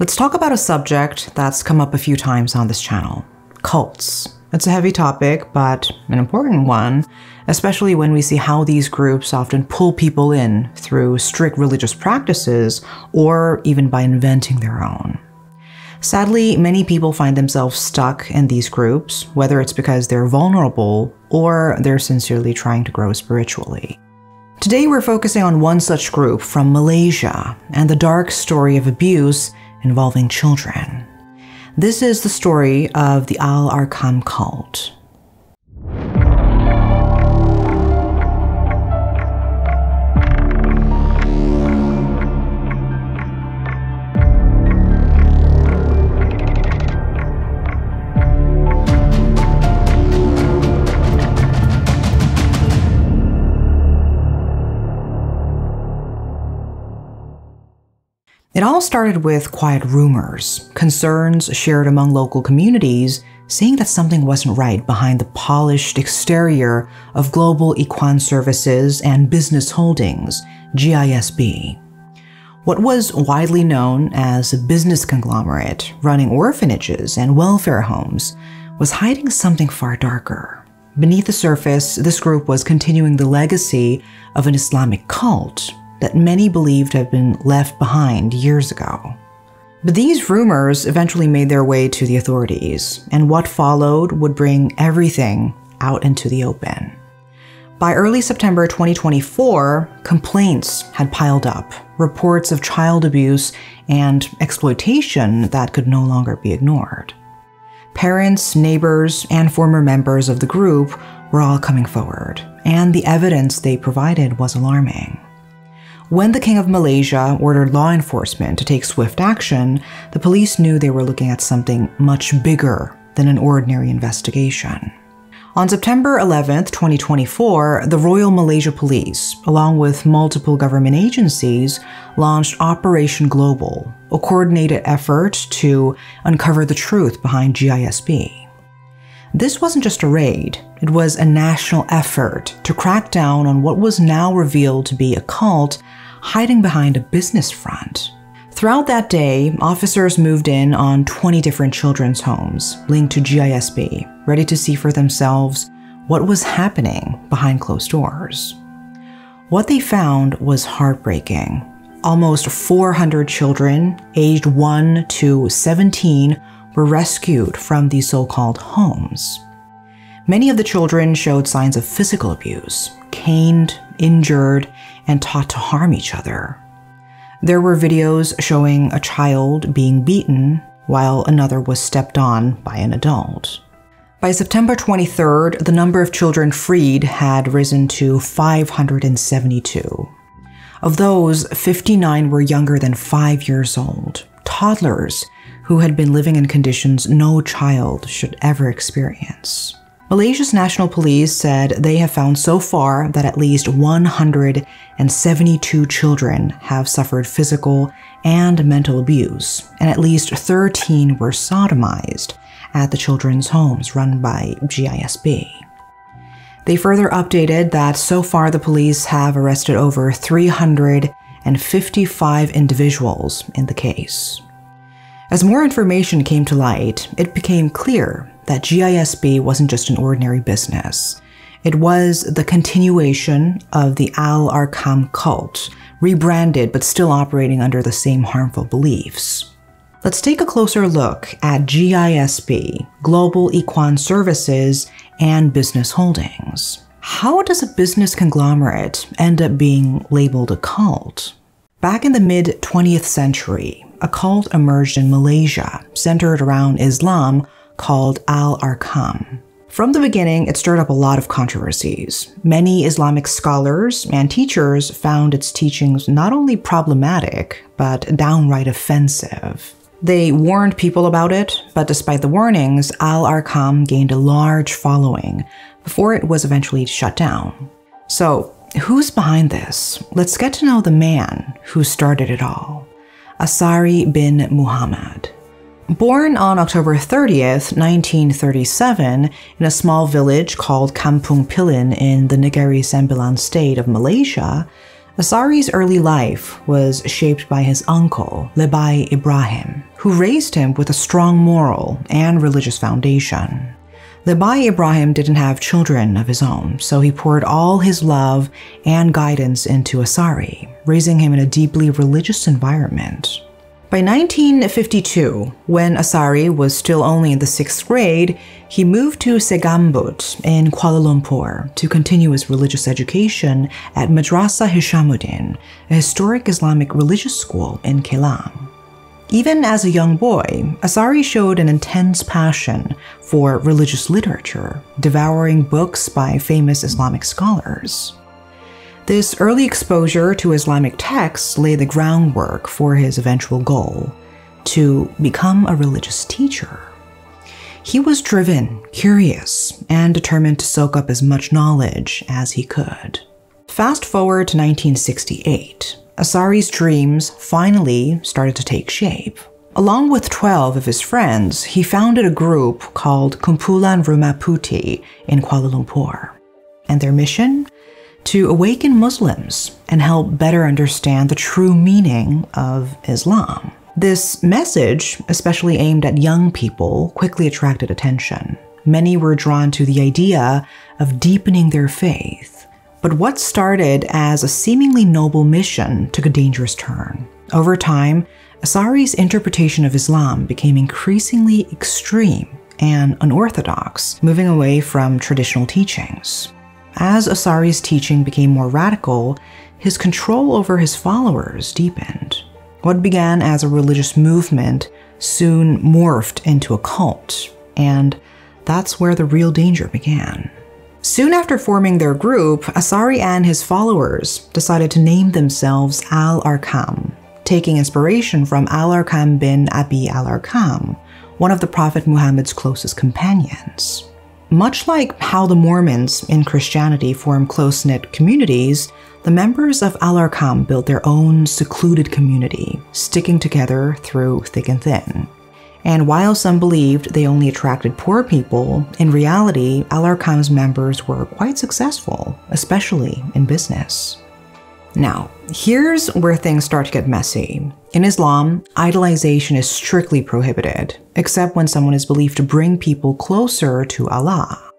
Let's talk about a subject that's come up a few times on this channel: cults. It's a heavy topic, but an important one, especially when we see how these groups often pull people in through strict religious practices or even by inventing their own. Sadly, many people find themselves stuck in these groups, whether it's because they're vulnerable or they're sincerely trying to grow spiritually. Today, we're focusing on one such group from Malaysia and the dark story of abuse involving children. This is the story of the Al-Arqam cult. It all started with quiet rumors, concerns shared among local communities, saying that something wasn't right behind the polished exterior of Global Ikhwan Services and Business Holdings, GISB. What was widely known as a business conglomerate running orphanages and welfare homes was hiding something far darker. Beneath the surface, this group was continuing the legacy of an Islamic cult that many believed had been left behind years ago. But these rumors eventually made their way to the authorities, and what followed would bring everything out into the open. By early September 2024, complaints had piled up, reports of child abuse and exploitation that could no longer be ignored. Parents, neighbors, and former members of the group were all coming forward, and the evidence they provided was alarming. When the King of Malaysia ordered law enforcement to take swift action, the police knew they were looking at something much bigger than an ordinary investigation. On September 11, 2024, the Royal Malaysia Police, along with multiple government agencies, launched Operation Global, a coordinated effort to uncover the truth behind GISB. This wasn't just a raid, it was a national effort to crack down on what was now revealed to be a cult hiding behind a business front. Throughout that day, officers moved in on 20 different children's homes linked to GISB, ready to see for themselves what was happening behind closed doors. What they found was heartbreaking. Almost 400 children, aged 1 to 17, were rescued from these so-called homes. Many of the children showed signs of physical abuse, caned, injured, and taught to harm each other. There were videos showing a child being beaten while another was stepped on by an adult. By September 23rd, the number of children freed had risen to 572. Of those, 59 were younger than 5 years old, toddlers who had been living in conditions no child should ever experience. Malaysia's National Police said they have found so far that at least 172 children have suffered physical and mental abuse, and at least 13 were sodomized at the children's homes run by GISB. They further updated that so far the police have arrested over 355 individuals in the case. As more information came to light, it became clear that GISB wasn't just an ordinary business. It was the continuation of the Al-Arqam cult, rebranded but still operating under the same harmful beliefs. Let's take a closer look at GISB, Global Ikhwan Services and Business Holdings. How does a business conglomerate end up being labeled a cult? Back in the mid-20th century, a cult emerged in Malaysia, centered around Islam, called Al-Arqam. From the beginning, it stirred up a lot of controversies. Many Islamic scholars and teachers found its teachings not only problematic, but downright offensive. They warned people about it, but despite the warnings, Al-Arqam gained a large following before it was eventually shut down. So, who's behind this? Let's get to know the man who started it all. Asari bin Muhammad. Born on October 30th, 1937, in a small village called Kampung Pilin in the Negeri Sembilan state of Malaysia, Asari's early life was shaped by his uncle, Lebay Ibrahim, who raised him with a strong moral and religious foundation. Libai Ibrahim didn't have children of his own, so he poured all his love and guidance into Asari, raising him in a deeply religious environment. By 1952, when Asari was still only in the 6th grade, he moved to Segambut in Kuala Lumpur to continue his religious education at Madrasah Hishamuddin, a historic Islamic religious school in Kelang. Even as a young boy, Asari showed an intense passion for religious literature, devouring books by famous Islamic scholars. This early exposure to Islamic texts laid the groundwork for his eventual goal, to become a religious teacher. He was driven, curious, and determined to soak up as much knowledge as he could. Fast forward to 1968. Asari's dreams finally started to take shape. Along with 12 of his friends, he founded a group called Kumpulan Rumah Putih in Kuala Lumpur. And their mission? To awaken Muslims and help better understand the true meaning of Islam. This message, especially aimed at young people, quickly attracted attention. Many were drawn to the idea of deepening their faith. But what started as a seemingly noble mission took a dangerous turn. Over time, Asari's interpretation of Islam became increasingly extreme and unorthodox, moving away from traditional teachings. As Asari's teaching became more radical, his control over his followers deepened. What began as a religious movement soon morphed into a cult, and that's where the real danger began. Soon after forming their group, Asari and his followers decided to name themselves Al-Arqam, taking inspiration from Al-Arqam bin Abi Al-Arqam, one of the Prophet Muhammad's closest companions. Much like how the Mormons in Christianity form close-knit communities, the members of Al-Arqam built their own secluded community, sticking together through thick and thin. And while some believed they only attracted poor people, in reality, Al-Arqam's members were quite successful, especially in business. Now, here's where things start to get messy. In Islam, idolization is strictly prohibited, except when someone is believed to bring people closer to Allah.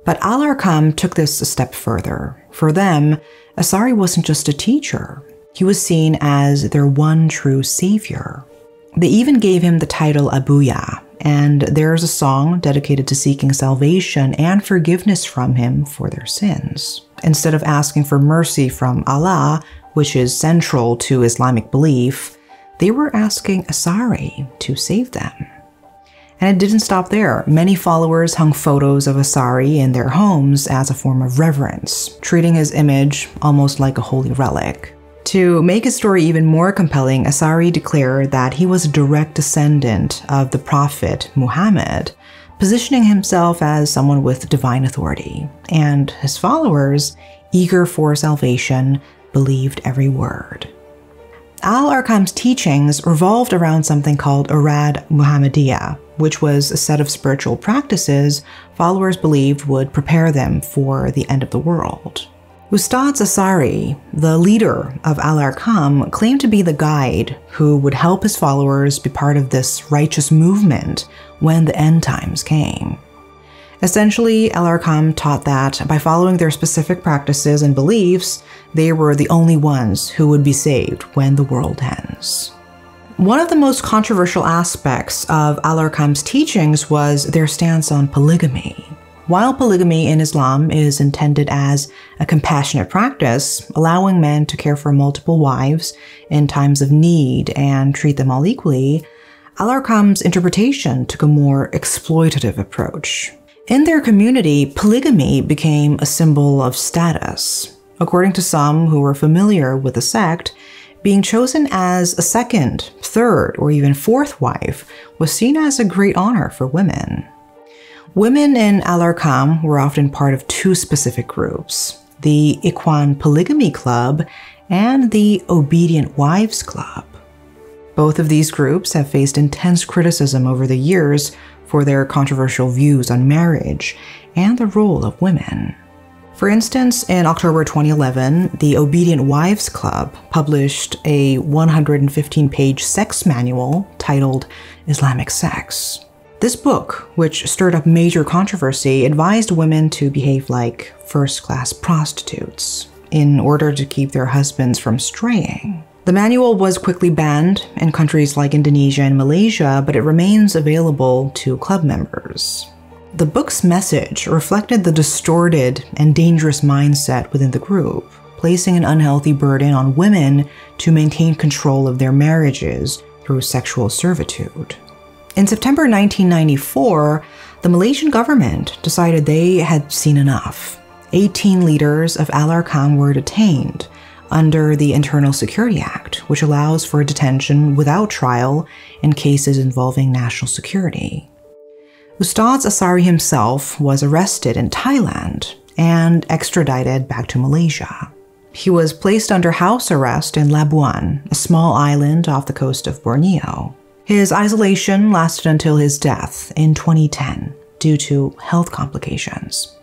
But Al-Arqam took this a step further. For them, Asari wasn't just a teacher. He was seen as their one true savior. They even gave him the title Abuya, and there's a song dedicated to seeking salvation and forgiveness from him for their sins. Instead of asking for mercy from Allah, which is central to Islamic belief, they were asking Asari to save them. And it didn't stop there. Many followers hung photos of Asari in their homes as a form of reverence, treating his image almost like a holy relic. To make his story even more compelling, Asari declared that he was a direct descendant of the Prophet Muhammad, positioning himself as someone with divine authority. And his followers, eager for salvation, believed every word. Al-Arqam's teachings revolved around something called Irad Muhammadiyah, which was a set of spiritual practices followers believed would prepare them for the end of the world. Ustad Asari, the leader of Al-Arqam, claimed to be the guide who would help his followers be part of this righteous movement when the end times came. Essentially, Al-Arqam taught that by following their specific practices and beliefs, they were the only ones who would be saved when the world ends. One of the most controversial aspects of Al-Arqam's teachings was their stance on polygamy. While polygamy in Islam is intended as a compassionate practice, allowing men to care for multiple wives in times of need and treat them all equally, Al-Arqam's interpretation took a more exploitative approach. In their community, polygamy became a symbol of status. According to some who were familiar with the sect, being chosen as a second, third, or even fourth wife was seen as a great honor for women. Women in Al-Arqam were often part of two specific groups, the Ikhwan Polygamy Club and the Obedient Wives Club. Both of these groups have faced intense criticism over the years for their controversial views on marriage and the role of women. For instance, in October 2011, the Obedient Wives Club published a 115-page sex manual titled Islamic Sex. This book, which stirred up major controversy, advised women to behave like first-class prostitutes in order to keep their husbands from straying. The manual was quickly banned in countries like Indonesia and Malaysia, but it remains available to club members. The book's message reflected the distorted and dangerous mindset within the group, placing an unhealthy burden on women to maintain control of their marriages through sexual servitude. In September 1994, the Malaysian government decided they had seen enough. 18 leaders of Al-Arqam were detained under the Internal Security Act, which allows for detention without trial in cases involving national security. Ustaz Asari himself was arrested in Thailand and extradited back to Malaysia. He was placed under house arrest in Labuan, a small island off the coast of Borneo. His isolation lasted until his death in 2010 due to health complications.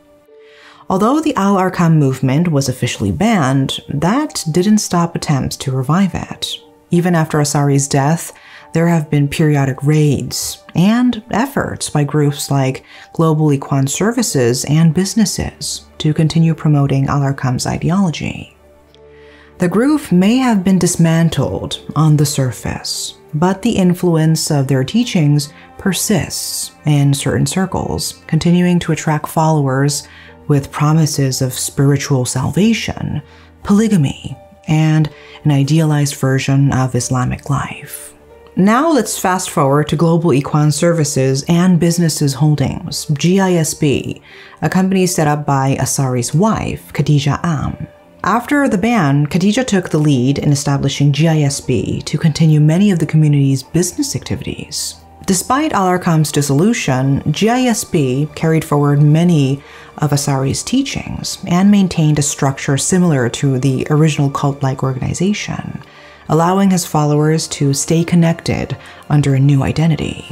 Although the Al-Arqam movement was officially banned, that didn't stop attempts to revive it. Even after Asari's death, there have been periodic raids and efforts by groups like Global Ikhwan Services and businesses to continue promoting Al-Arqam's ideology. The group may have been dismantled on the surface, but the influence of their teachings persists in certain circles, continuing to attract followers with promises of spiritual salvation, polygamy, and an idealized version of Islamic life. Now let's fast forward to Global Ikhwan Services and Businesses Holdings, GISB, a company set up by Asari's wife, Khadija Am. After the ban, Khadija took the lead in establishing GISB to continue many of the community's business activities. Despite Al-Arqam's dissolution, GISB carried forward many of Asari's teachings and maintained a structure similar to the original cult-like organization, allowing his followers to stay connected under a new identity.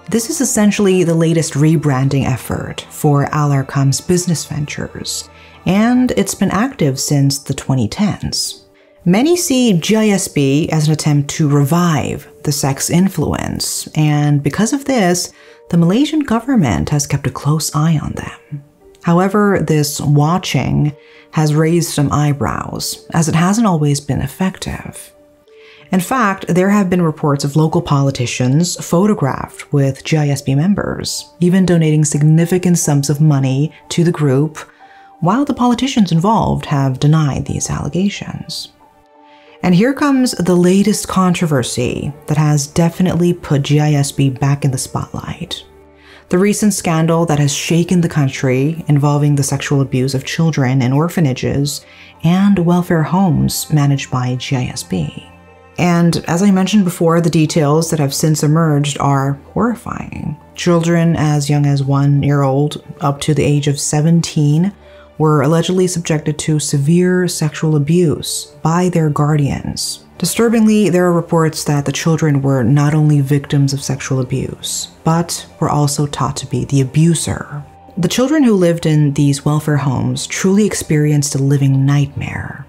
This is essentially the latest rebranding effort for Al-Arqam's business ventures, and it's been active since the 2010s. Many see GISB as an attempt to revive the sex influence, and because of this, the Malaysian government has kept a close eye on them. However, this watching has raised some eyebrows, as it hasn't always been effective. In fact, there have been reports of local politicians photographed with GISB members, even donating significant sums of money to the group, while the politicians involved have denied these allegations. And here comes the latest controversy that has definitely put GISB back in the spotlight. The recent scandal that has shaken the country involving the sexual abuse of children in orphanages and welfare homes managed by GISB. And as I mentioned before, the details that have since emerged are horrifying. Children as young as 1 year old up to the age of 17 were allegedly subjected to severe sexual abuse by their guardians. Disturbingly, there are reports that the children were not only victims of sexual abuse, but were also taught to be the abuser. The children who lived in these welfare homes truly experienced a living nightmare.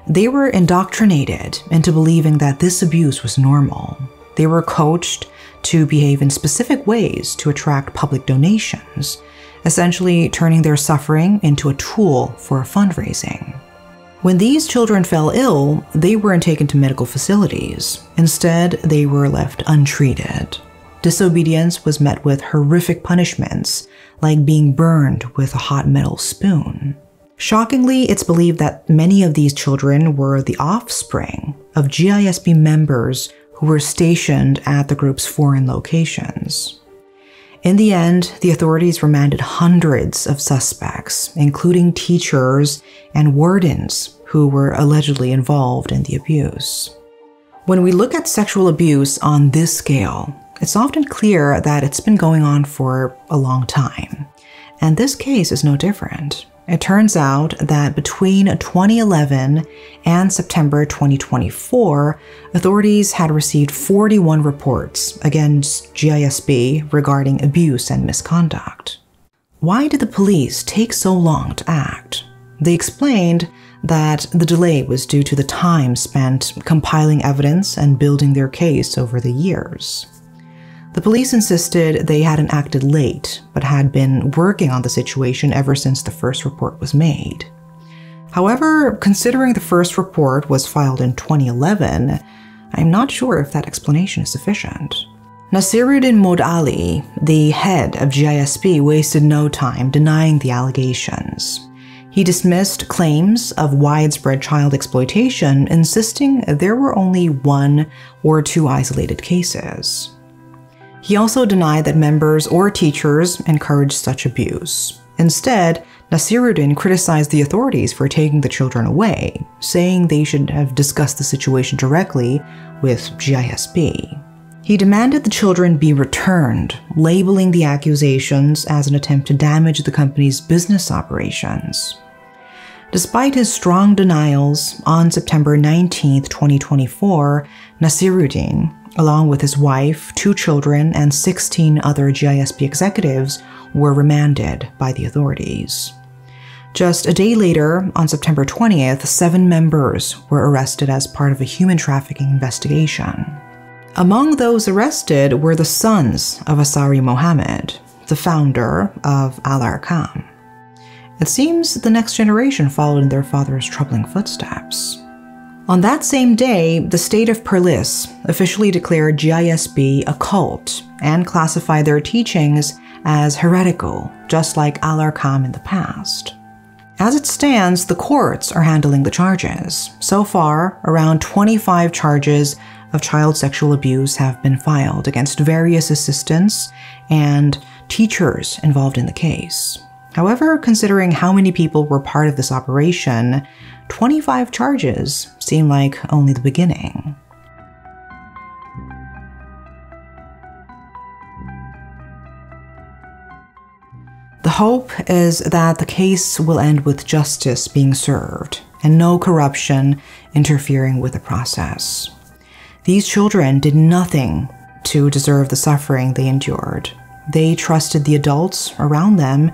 They were indoctrinated into believing that this abuse was normal. They were coached to behave in specific ways to attract public donations, essentially turning their suffering into a tool for fundraising. When these children fell ill, they weren't taken to medical facilities. Instead, they were left untreated. Disobedience was met with horrific punishments, like being burned with a hot metal spoon. Shockingly, it's believed that many of these children were the offspring of GISB members who were stationed at the group's foreign locations. In the end, the authorities remanded hundreds of suspects, including teachers and wardens who were allegedly involved in the abuse. When we look at sexual abuse on this scale, it's often clear that it's been going on for a long time, and this case is no different. It turns out that between 2011 and September 2024, authorities had received 41 reports against GISB regarding abuse and misconduct. Why did the police take so long to act? They explained that the delay was due to the time spent compiling evidence and building their case over the years. The police insisted they hadn't acted late, but had been working on the situation ever since the first report was made. However, considering the first report was filed in 2011, I'm not sure if that explanation is sufficient. Nasiruddin Mod Ali, the head of GISB, wasted no time denying the allegations. He dismissed claims of widespread child exploitation, insisting there were only 1 or 2 isolated cases. He also denied that members or teachers encouraged such abuse. Instead, Nasiruddin criticized the authorities for taking the children away, saying they should have discussed the situation directly with GISB. He demanded the children be returned, labeling the accusations as an attempt to damage the company's business operations. Despite his strong denials, on September 19, 2024, Nasiruddin, along with his wife, 2 children, and 16 other GISB executives, were remanded by the authorities. Just a day later, on September 20th, 7 members were arrested as part of a human trafficking investigation. Among those arrested were the sons of Asari Mohammed, the founder of Al-Arqam. It seems the next generation followed in their father's troubling footsteps. On that same day, the state of Perlis officially declared GISB a cult and classified their teachings as heretical, just like Al-Arqam in the past. As it stands, the courts are handling the charges. So far, around 25 charges of child sexual abuse have been filed against various assistants and teachers involved in the case. However, considering how many people were part of this operation, 25 charges seem like only the beginning. The hope is that the case will end with justice being served and no corruption interfering with the process. These children did nothing to deserve the suffering they endured. They trusted the adults around them,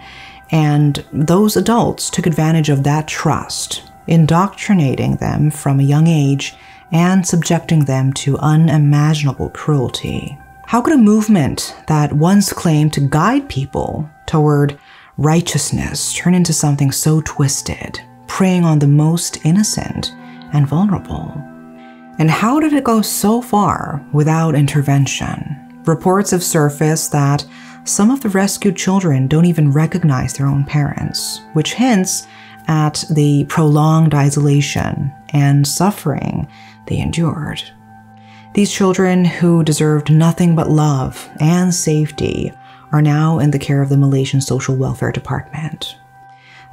and those adults took advantage of that trust, indoctrinating them from a young age and subjecting them to unimaginable cruelty. How could a movement that once claimed to guide people toward righteousness turn into something so twisted, preying on the most innocent and vulnerable? And how did it go so far without intervention? Reports have surfaced that some of the rescued children don't even recognize their own parents, which hints at the prolonged isolation and suffering they endured. These children, who deserved nothing but love and safety, are now in the care of the Malaysian Social Welfare Department.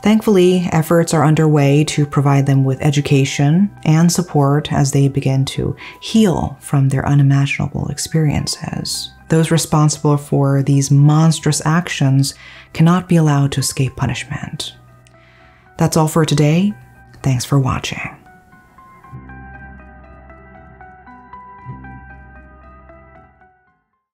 Thankfully, efforts are underway to provide them with education and support as they begin to heal from their unimaginable experiences. Those responsible for these monstrous actions cannot be allowed to escape punishment. That's all for today. Thanks for watching.